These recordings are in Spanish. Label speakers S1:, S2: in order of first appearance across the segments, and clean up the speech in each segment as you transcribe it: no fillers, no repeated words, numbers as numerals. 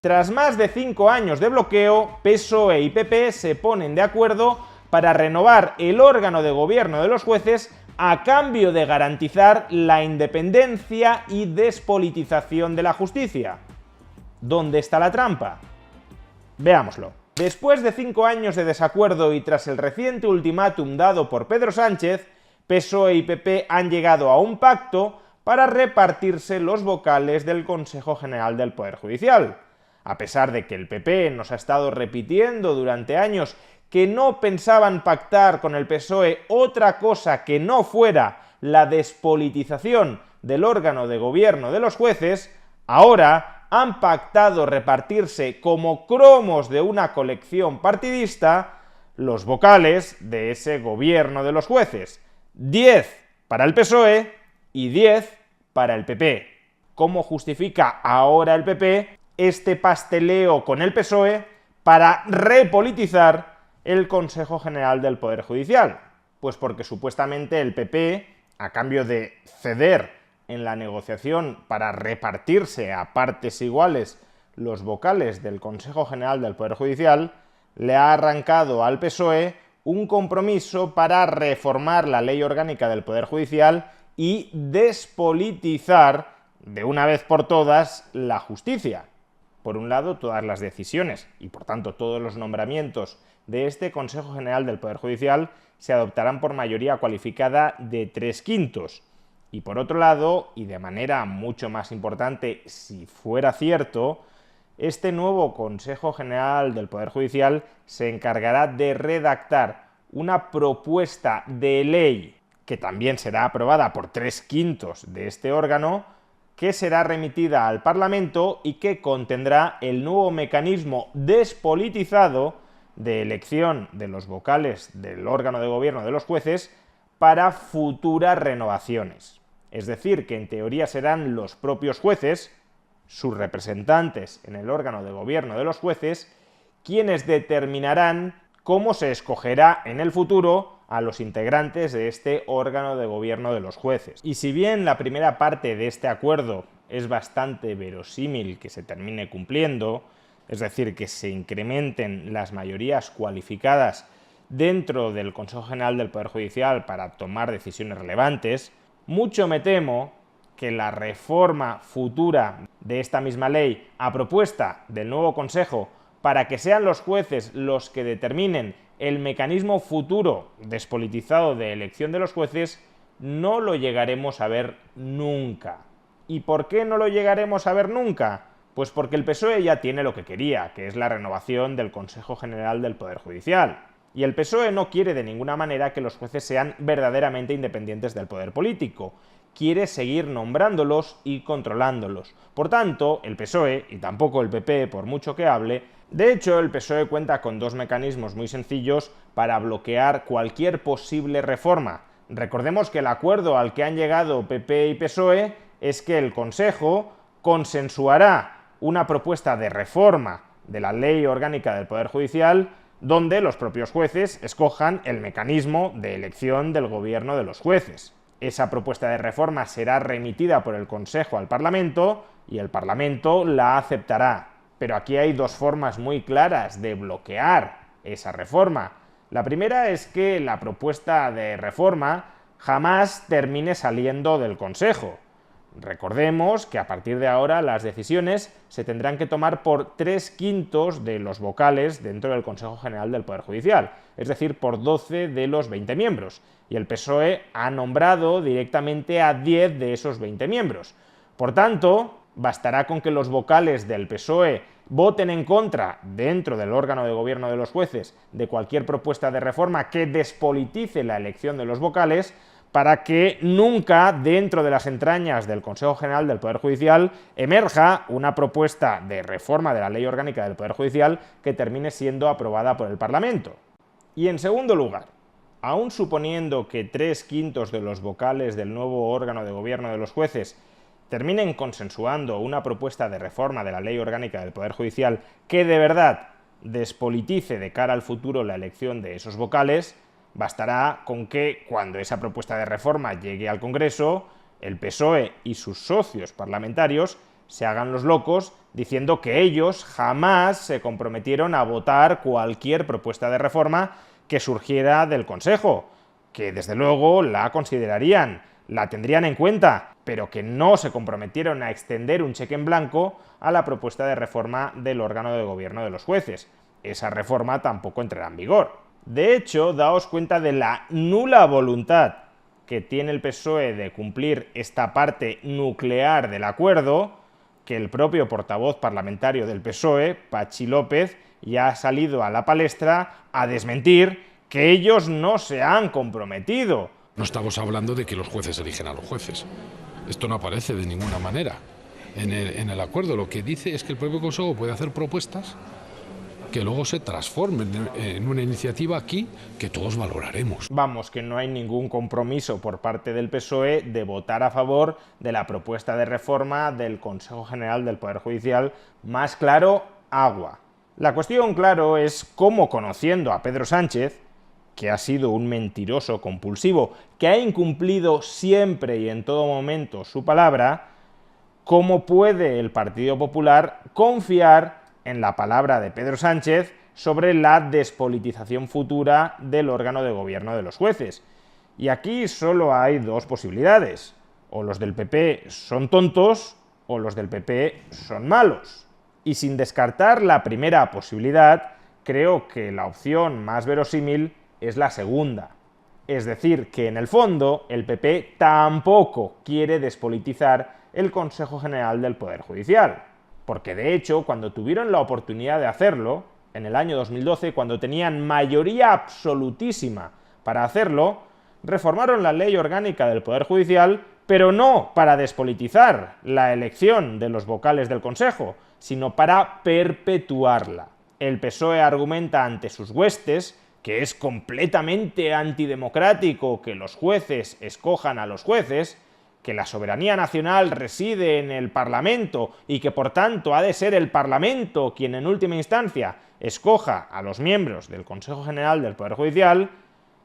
S1: Tras más de 5 años de bloqueo, PSOE y PP se ponen de acuerdo para renovar el órgano de gobierno de los jueces a cambio de garantizar la independencia y despolitización de la justicia. ¿Dónde está la trampa? Veámoslo. Después de 5 años de desacuerdo y tras el reciente ultimátum dado por Pedro Sánchez, PSOE y PP han llegado a un pacto para repartirse los vocales del Consejo General del Poder Judicial. A pesar de que el PP nos ha estado repitiendo durante años que no pensaban pactar con el PSOE otra cosa que no fuera la despolitización del órgano de gobierno de los jueces, ahora han pactado repartirse como cromos de una colección partidista los vocales de ese gobierno de los jueces. 10 para el PSOE y 10 para el PP. ¿Cómo justifica ahora el PP este pasteleo con el PSOE para repolitizar el Consejo General del Poder Judicial? Pues porque supuestamente el PP, a cambio de ceder en la negociación para repartirse a partes iguales los vocales del Consejo General del Poder Judicial, le ha arrancado al PSOE un compromiso para reformar la Ley Orgánica del Poder Judicial y despolitizar de una vez por todas la justicia. Por un lado, todas las decisiones y, por tanto, todos los nombramientos de este Consejo General del Poder Judicial se adoptarán por mayoría cualificada de 3/5. Y por otro lado, y de manera mucho más importante si fuera cierto, este nuevo Consejo General del Poder Judicial se encargará de redactar una propuesta de ley que también será aprobada por 3/5 de este órgano, que será remitida al Parlamento y que contendrá el nuevo mecanismo despolitizado de elección de los vocales del órgano de gobierno de los jueces para futuras renovaciones. Es decir, que en teoría serán los propios jueces, sus representantes en el órgano de gobierno de los jueces, quienes determinarán cómo se escogerá en el futuro a los integrantes de este órgano de gobierno de los jueces. Y si bien la primera parte de este acuerdo es bastante verosímil que se termine cumpliendo, es decir, que se incrementen las mayorías cualificadas dentro del Consejo General del Poder Judicial para tomar decisiones relevantes, mucho me temo que la reforma futura de esta misma ley a propuesta del nuevo Consejo para que sean los jueces los que determinen el mecanismo futuro despolitizado de elección de los jueces, no lo llegaremos a ver nunca. ¿Y por qué no lo llegaremos a ver nunca? Pues porque el PSOE ya tiene lo que quería, que es la renovación del Consejo General del Poder Judicial. Y el PSOE no quiere de ninguna manera que los jueces sean verdaderamente independientes del poder político. Quiere seguir nombrándolos y controlándolos. Por tanto, el PSOE, y tampoco el PP por mucho que hable, de hecho, el PSOE cuenta con dos mecanismos muy sencillos para bloquear cualquier posible reforma. Recordemos que el acuerdo al que han llegado PP y PSOE es que el Consejo consensuará una propuesta de reforma de la Ley Orgánica del Poder Judicial donde los propios jueces escojan el mecanismo de elección del gobierno de los jueces. Esa propuesta de reforma será remitida por el Consejo al Parlamento y el Parlamento la aceptará. Pero aquí hay dos formas muy claras de bloquear esa reforma. La primera es que la propuesta de reforma jamás termine saliendo del Consejo. Recordemos que a partir de ahora las decisiones se tendrán que tomar por 3/5 de los vocales dentro del Consejo General del Poder Judicial, es decir, por 12 de los 20 miembros. Y el PSOE ha nombrado directamente a 10 de esos 20 miembros. Por tanto, bastará con que los vocales del PSOE voten en contra, dentro del órgano de gobierno de los jueces, de cualquier propuesta de reforma que despolitice la elección de los vocales, para que nunca, dentro de las entrañas del Consejo General del Poder Judicial, emerja una propuesta de reforma de la Ley Orgánica del Poder Judicial que termine siendo aprobada por el Parlamento. Y en segundo lugar, aun suponiendo que 3/5 de los vocales del nuevo órgano de gobierno de los jueces terminen consensuando una propuesta de reforma de la Ley Orgánica del Poder Judicial que de verdad despolitice de cara al futuro la elección de esos vocales, bastará con que cuando esa propuesta de reforma llegue al Congreso, el PSOE y sus socios parlamentarios se hagan los locos diciendo que ellos jamás se comprometieron a votar cualquier propuesta de reforma que surgiera del Consejo, que desde luego la considerarían, la tendrían en cuenta, pero que no se comprometieron a extender un cheque en blanco a la propuesta de reforma del órgano de gobierno de los jueces. Esa reforma tampoco entrará en vigor. De hecho, daos cuenta de la nula voluntad que tiene el PSOE de cumplir esta parte nuclear del acuerdo, que el propio portavoz parlamentario del PSOE, Patxi López, ya ha salido a la palestra a desmentir que ellos no se han comprometido.
S2: No estamos hablando de que los jueces eligen a los jueces. Esto no aparece de ninguna manera en el acuerdo. Lo que dice es que el propio Consejo puede hacer propuestas que luego se transformen en una iniciativa aquí que todos valoraremos.
S1: Vamos, que no hay ningún compromiso por parte del PSOE de votar a favor de la propuesta de reforma del Consejo General del Poder Judicial. Más claro, agua. La cuestión, claro, es cómo, conociendo a Pedro Sánchez, que ha sido un mentiroso compulsivo, que ha incumplido siempre y en todo momento su palabra, cómo puede el Partido Popular confiar en la palabra de Pedro Sánchez sobre la despolitización futura del órgano de gobierno de los jueces. Y aquí solo hay dos posibilidades: o los del PP son tontos o los del PP son malos. Y sin descartar la primera posibilidad, creo que la opción más verosímil es la segunda. Es decir, que en el fondo el PP tampoco quiere despolitizar el Consejo General del Poder Judicial. Porque de hecho, cuando tuvieron la oportunidad de hacerlo, en el año 2012, cuando tenían mayoría absolutísima para hacerlo, reformaron la ley orgánica del Poder Judicial, pero no para despolitizar la elección de los vocales del Consejo, sino para perpetuarla. El PSOE argumenta ante sus huestes que es completamente antidemocrático que los jueces escojan a los jueces, que la soberanía nacional reside en el Parlamento y que por tanto ha de ser el Parlamento quien en última instancia escoja a los miembros del Consejo General del Poder Judicial,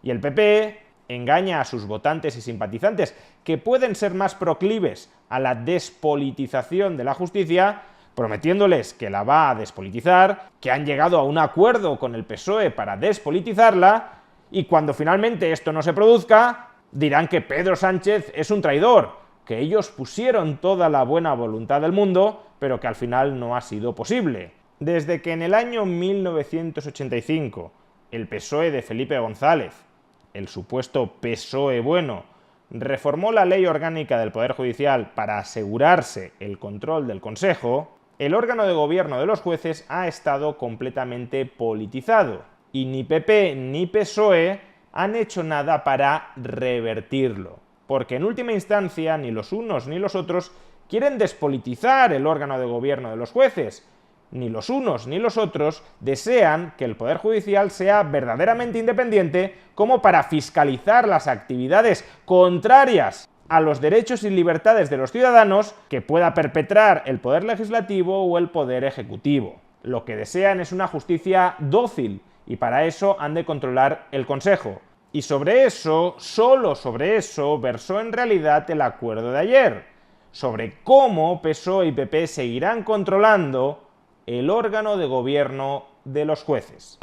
S1: y el PP engaña a sus votantes y simpatizantes, que pueden ser más proclives a la despolitización de la justicia, prometiéndoles que la va a despolitizar, que han llegado a un acuerdo con el PSOE para despolitizarla, y cuando finalmente esto no se produzca, dirán que Pedro Sánchez es un traidor, que ellos pusieron toda la buena voluntad del mundo, pero que al final no ha sido posible. Desde que en el año 1985 el PSOE de Felipe González, el supuesto PSOE bueno, reformó la ley orgánica del Poder Judicial para asegurarse el control del Consejo, el órgano de gobierno de los jueces ha estado completamente politizado, y ni PP ni PSOE han hecho nada para revertirlo, porque en última instancia ni los unos ni los otros quieren despolitizar el órgano de gobierno de los jueces, ni los unos ni los otros desean que el Poder Judicial sea verdaderamente independiente como para fiscalizar las actividades contrarias a los derechos y libertades de los ciudadanos que pueda perpetrar el Poder Legislativo o el Poder Ejecutivo. Lo que desean es una justicia dócil, y para eso han de controlar el Consejo. Y sobre eso, solo sobre eso, versó en realidad el acuerdo de ayer, sobre cómo PSOE y PP seguirán controlando el órgano de gobierno de los jueces.